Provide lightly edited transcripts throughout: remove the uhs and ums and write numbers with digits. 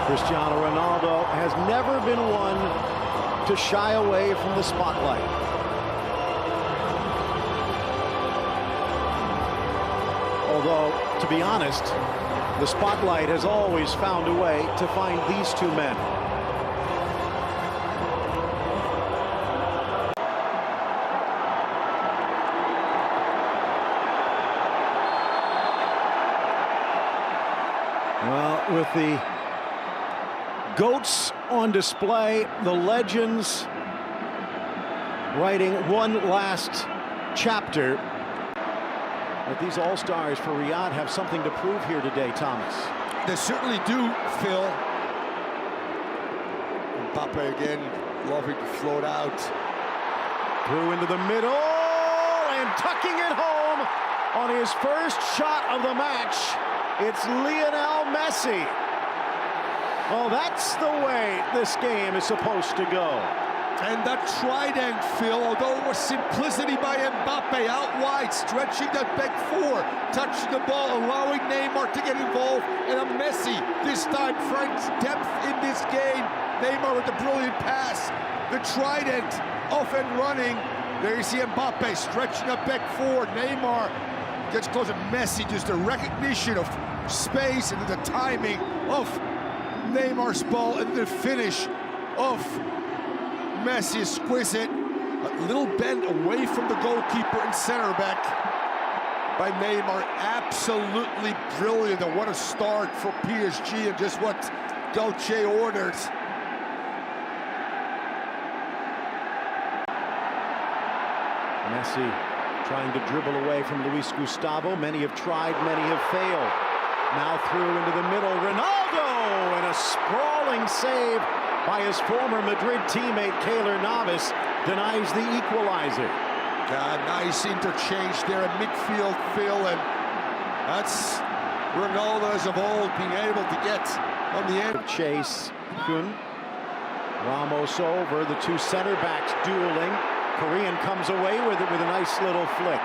Cristiano Ronaldo has never been one to shy away from the spotlight. Although, to be honest, the spotlight has always found a way to find these two men. Well, with the GOATs on display, the legends writing one last chapter. But these all-stars for Riyadh have something to prove here today, Thomas. They certainly do, Phil. Mbappe again, loving to float out. Through into the middle, and tucking it home on his first shot of the match. It's Lionel Messi. Well, that's the way this game is supposed to go. And that trident, Phil, although it was simplicity by Mbappe out wide, stretching that back four, touching the ball, allowing Neymar to get involved, and a Messi, this time, finds depth in this game. Neymar with a brilliant pass. The trident off and running. There you see Mbappe stretching that back four. Neymar gets close to Messi, just a recognition of space and the timing of Neymar's ball and the finish of Messi. Exquisite. A little bend away from the goalkeeper and center back by Neymar. Absolutely brilliant, and what a start for PSG, and just what Gauthier ordered. Messi trying to dribble away from Luis Gustavo. Many have tried, many have failed. Now through into the middle, Ronaldo, and a sprawling save by his former Madrid teammate Keylor Navas denies the equalizer. Nice interchange there at midfield, Phil, and that's Ronaldo as of old being able to get on the end. Chase, Kun, Ramos over, the two center backs dueling. Korean comes away with it with a nice little flick.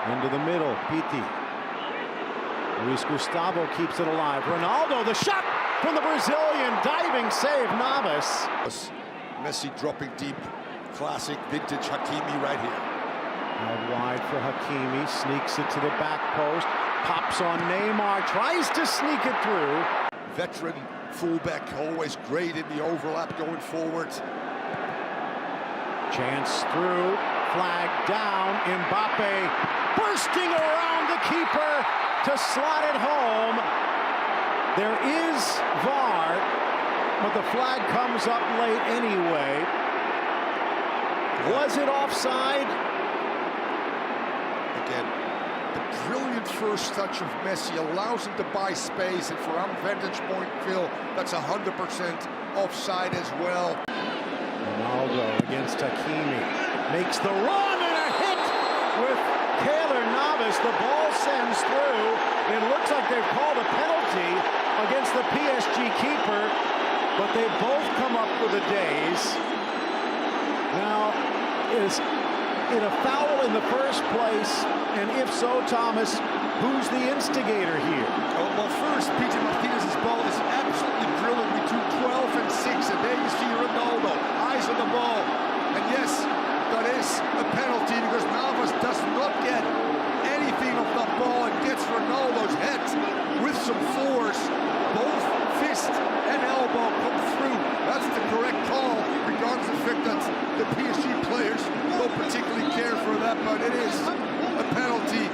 Into the middle, Piti. Luis Gustavo keeps it alive. Ronaldo, the shot from the Brazilian, diving save, Navas. Messi dropping deep, classic vintage Hakimi right here. Out wide for Hakimi, sneaks it to the back post, pops on Neymar, tries to sneak it through. Veteran fullback, always great in the overlap going forward. Chance through, flag down, Mbappe bursting around the keeper to slot it home. There is VAR, but the flag comes up late anyway. Was it offside? Again, the brilliant first touch of Messi allows him to buy space, and from our vantage point, Phil, that's 100% offside as well. Ronaldo against Hakimi, makes the run, and a hit with Keylor Navas. The ball sends through. It looks like they've called a penalty against the PSG keeper, but they both come up with a daze. Now, is it a foul in the first place? And if so, Thomas, who's the instigator here? Well, first, Peter Martinez's ball is absolutely brilliant between 12 and 6, and there you see Ronaldo, eyes on the ball. And yes, that is a penalty because Navas does not get anything of that ball and gets Ronaldo's head with some force. Both fist and elbow come through. That's the correct call, regardless of the fact that the PSG players don't particularly care for that, but it is a penalty.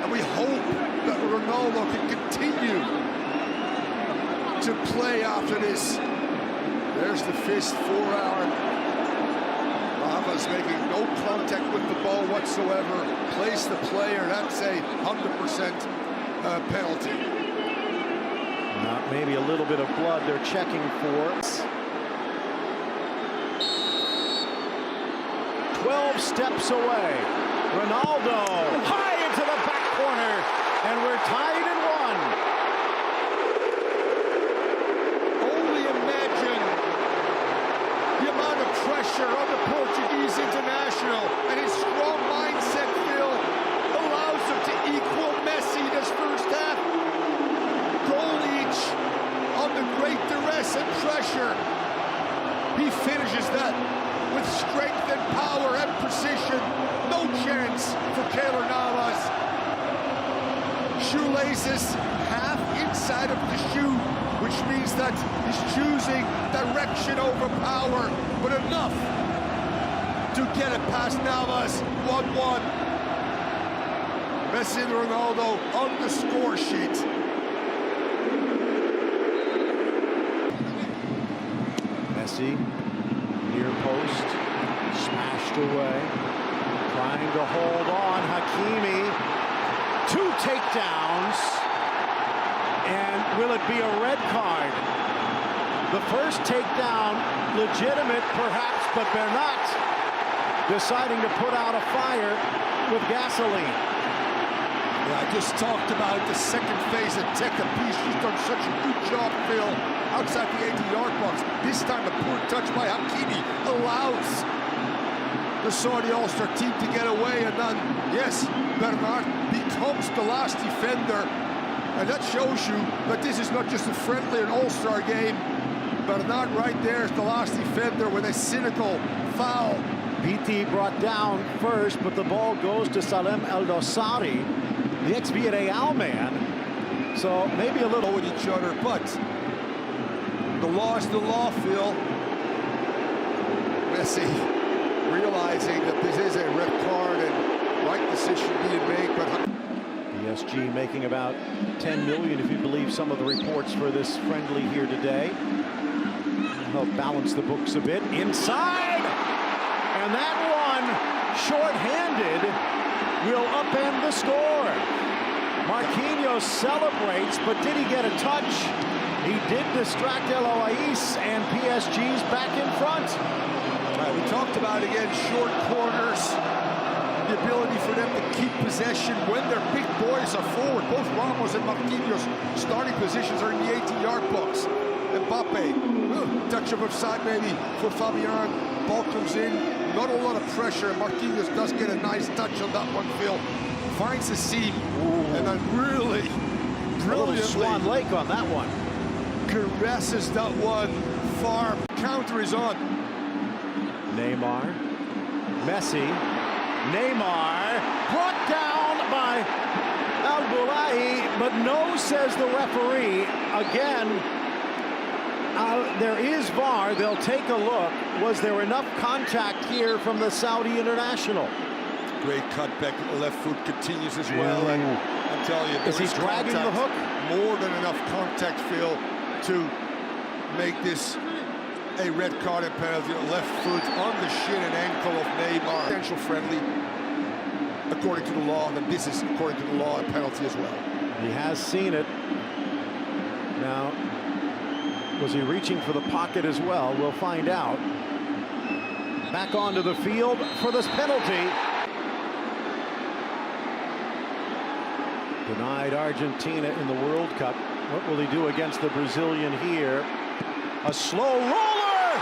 And we hope that Ronaldo can continue to play after this. There's the fist for our Navas, making no contact with the ball whatsoever. Place the player, that's a 100% penalty. Maybe a little bit of blood they're checking for. 12 steps away. Ronaldo high into the back corner, and we're tied at 1. Only imagine the amount of pressure on the Portuguese international, and his strong mindset, Phil, allows him to equal Messi in his first half. shoelaces half inside of the shoe, which means that he's choosing direction over power, but enough to get it past Navas. 1-1. Messi and Ronaldo on the score sheet. Messi, near post, smashed away, trying to hold on. Hakimi, 2 takedowns, and will it be a red card? The first takedown, legitimate perhaps, but Bernat deciding to put out a fire with gasoline. Yeah, I just talked about the second phase attack. PSG's done such a good job, Phil, outside the 80-yard box. This time a poor touch by Hakimi allows the Saudi All-Star team to get away, and then, yes, Bernat becomes the last defender, and that shows you that this is not just a friendly and All-Star game. Bernat right there is the last defender with a cynical foul. BT brought down first, but the ball goes to Salem El Dossari, the ex-Villarreal man. So maybe a little with each other, but the law is the law, Phil. Messi realizing that this is a red card and right decision being made, but PSG making about 10 million, if you believe some of the reports for this friendly here today. Help balance the books a bit. Inside! And that one, short-handed, will upend the score. Marquinhos celebrates, but did he get a touch? He did distract Eloise, and PSG's back in front. We talked about, again, short corners, the ability for them to keep possession when their big boys are forward. Both Ramos and Marquinhos starting positions are in the 18-yard box. Mbappe, touch of offside maybe for Fabian. Ball comes in, not a lot of pressure. Marquinhos does get a nice touch on that one, Phil. Finds the seam, and then really brilliantly Swan Lake on that one. Caresses that one far. Counter is on. Neymar, Messi, Neymar, brought down by Al-Boulahi, but no, says the referee. Again, there is VAR. They'll take a look. Was there enough contact here from the Saudi international? Great cutback. Left foot continues as well. And I'm telling you, is he dragging the hook? More than enough contact, Phil, to make this a red card and penalty. Left foot on the shin and ankle of Neymar. Potential friendly, according to the law. And this is, according to the law, a penalty as well. He has seen it. Now, was he reaching for the pocket as well? We'll find out. Back onto the field for this penalty. Denied Argentina in the World Cup. What will he do against the Brazilian here? A slow roller!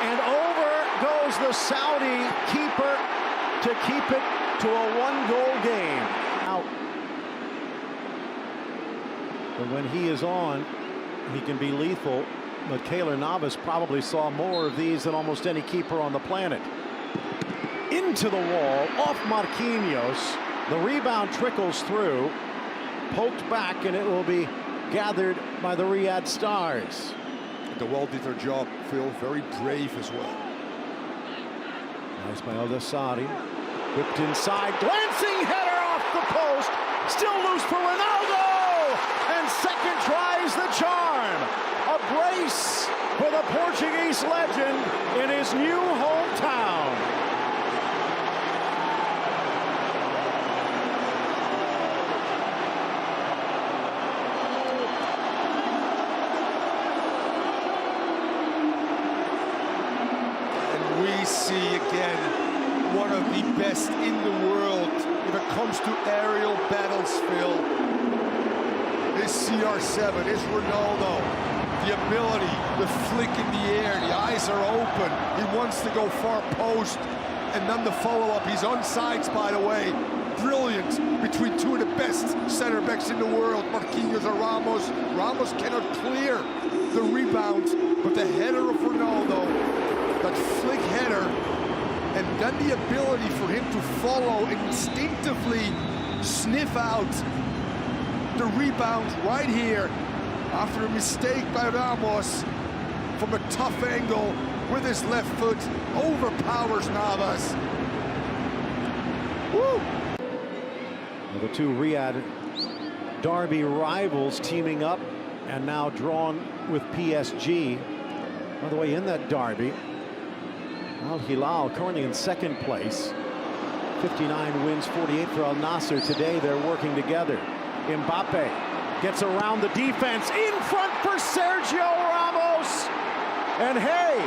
And over goes the Saudi keeper to keep it to a one-goal game. Out. But when he is on, he can be lethal, but Keylor Navas probably saw more of these than almost any keeper on the planet. Into the wall, off Marquinhos. The rebound trickles through, poked back, and it will be gathered by the Riyadh Stars. The Well did their job, Phil. Very brave as well. Nice by El Dossari. Whipped inside, glancing header off the post. Still loose for Ronaldo! And second tries the charm. A brace for the Portuguese legend in his new hometown. And we see again one of the best in the world when it comes to aerial battles, Phil. This CR7 is Ronaldo. The ability, the flick in the air, the eyes are open. He wants to go far post. And then the follow-up, he's on sides, by the way. Brilliant between two of the best center backs in the world, Marquinhos and Ramos. Ramos cannot clear the rebound, but the header of Ronaldo, that flick header, and then the ability for him to follow and instinctively sniff out the rebound right here after a mistake by Ramos from a tough angle with his left foot, overpowers Navas. Woo! Well, the two Riyadh derby rivals teaming up and now drawn with PSG. By the way, in that derby, Al Hilal currently in second place. 59 wins, 48 for Al NASSR. Today they're working together. Mbappe gets around the defense, in front for Sergio Ramos. And hey,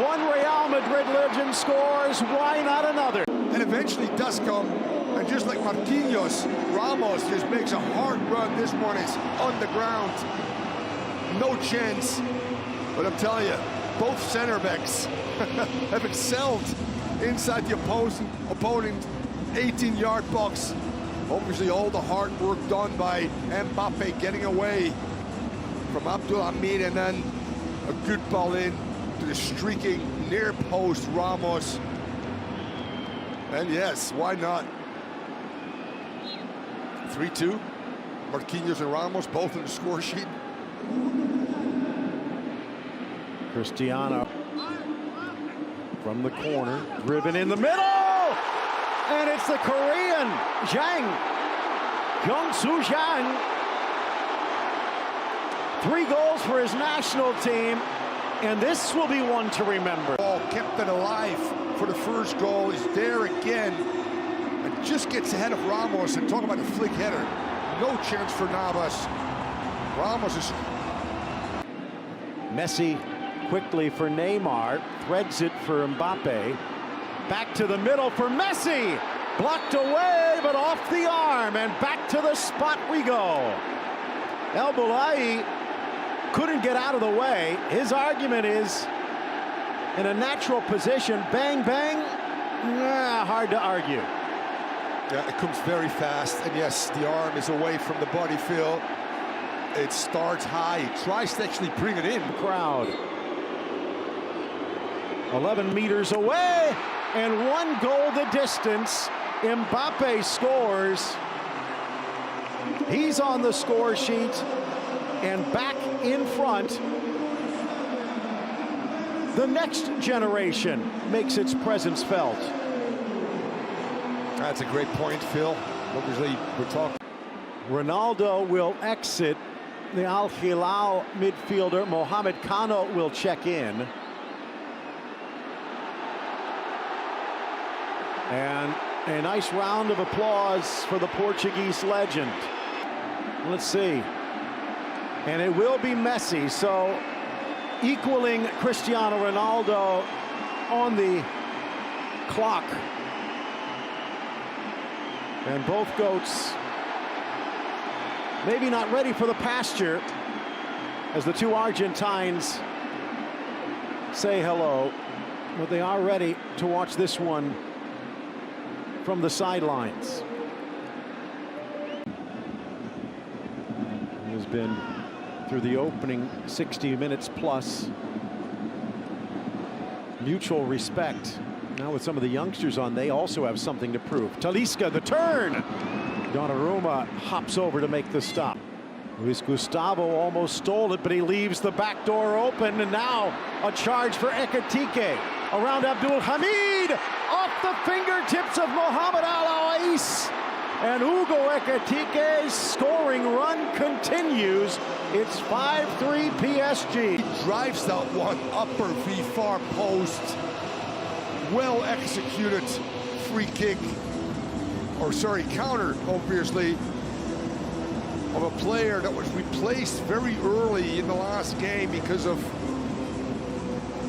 one Real Madrid legend scores, why not another? And eventually does come, and just like Marquinhos, Ramos just makes a hard run. This one is on the ground. No chance. But I'm telling you, both center backs have excelled inside the opponent 18-yard box. Obviously, all the hard work done by Mbappe getting away from Abdulhamid, and then a good ball in to the streaking near post Ramos. And yes, why not? 3-2. Marquinhos and Ramos both in the score sheet. Cristiano from the corner, driven in the middle, and it's the Korean Hyung-Soo Jang. 3 goals for his national team, and this will be one to remember. Ball kept it alive for the first goal. He's there again, and just gets ahead of Ramos. And talk about a flick header. No chance for Navas. Ramos is... Messi quickly for Neymar, threads it for Mbappe. Back to the middle for Messi. Blocked away, but off the arm, and back to the spot we go. El Boulai couldn't get out of the way. His argument is, in a natural position, bang, bang, hard to argue. Yeah, it comes very fast, and yes, the arm is away from the body, Phil. It starts high. He tries to actually bring it in. Crowd. 11 meters away, and 1 goal the distance. Mbappe scores. He's on the score sheet, and back in front. The next generation makes its presence felt. That's a great point, Phil. Obviously, we're talking. Ronaldo will exit. The Al Hilal midfielder Mohamed Kano will check in. And a nice round of applause for the Portuguese legend. Let's see. And it will be Messi, so equaling Cristiano Ronaldo on the clock. And both goats maybe not ready for the pasture as the two Argentines say hello, but they are ready to watch this one from the sidelines. It has been through the opening 60 minutes plus mutual respect. Now with some of the youngsters on, they also have something to prove. Talisca, the turn. Donnarumma hops over to make the stop. Luis Gustavo almost stole it, but he leaves the back door open, and now a charge for Ekitike. Around Abdul Hamid, off the fingertips of Mohamed Al-Awais. And Hugo Ekitike's scoring run continues. It's 5-3 PSG. He drives that one upper V far post. Well executed free kick, or sorry, counter, obviously, of a player that was replaced very early in the last game because of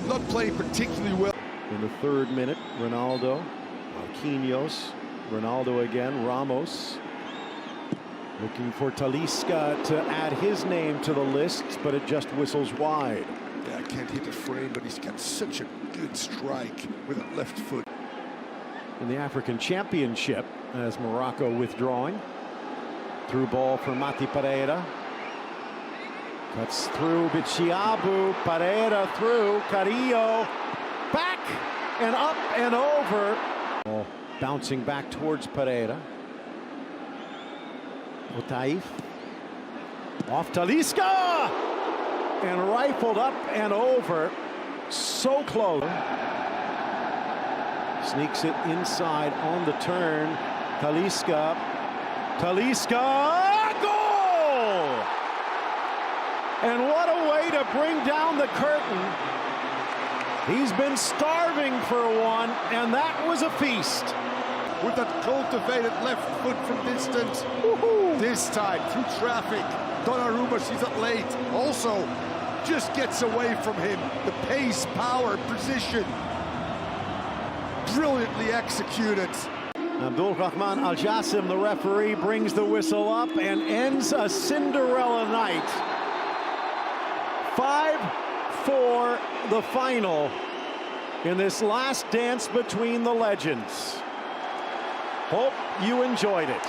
not playing particularly well. In the 3rd minute, Ronaldo, Marquinhos, Ronaldo again, Ramos. Looking for Talisca to add his name to the list, but it just whistles wide. Yeah, I can't hit the frame, but he's got such a good strike with a left foot. In the African Championship, as Morocco withdrawing. Through ball for Mati Pereira. Cuts through Bichiabu, Pereira through, Carrillo. Back and up and over. Ball bouncing back towards Pereira. Otaif. Off Talisca! And rifled up and over. So close. Sneaks it inside on the turn. Talisca. Talisca! Goal! And what a way to bring down the curtain. He's been starving for one, and that was a feast. With that cultivated left foot from distance. This time, through traffic, Donnarumma sees it late. Also, just gets away from him. The pace, power, precision. Brilliantly executed. Abdul Rahman Al Jassim, the referee, brings the whistle up and ends a Cinderella night. 5-4 the final in this last dance between the legends. Hope you enjoyed it.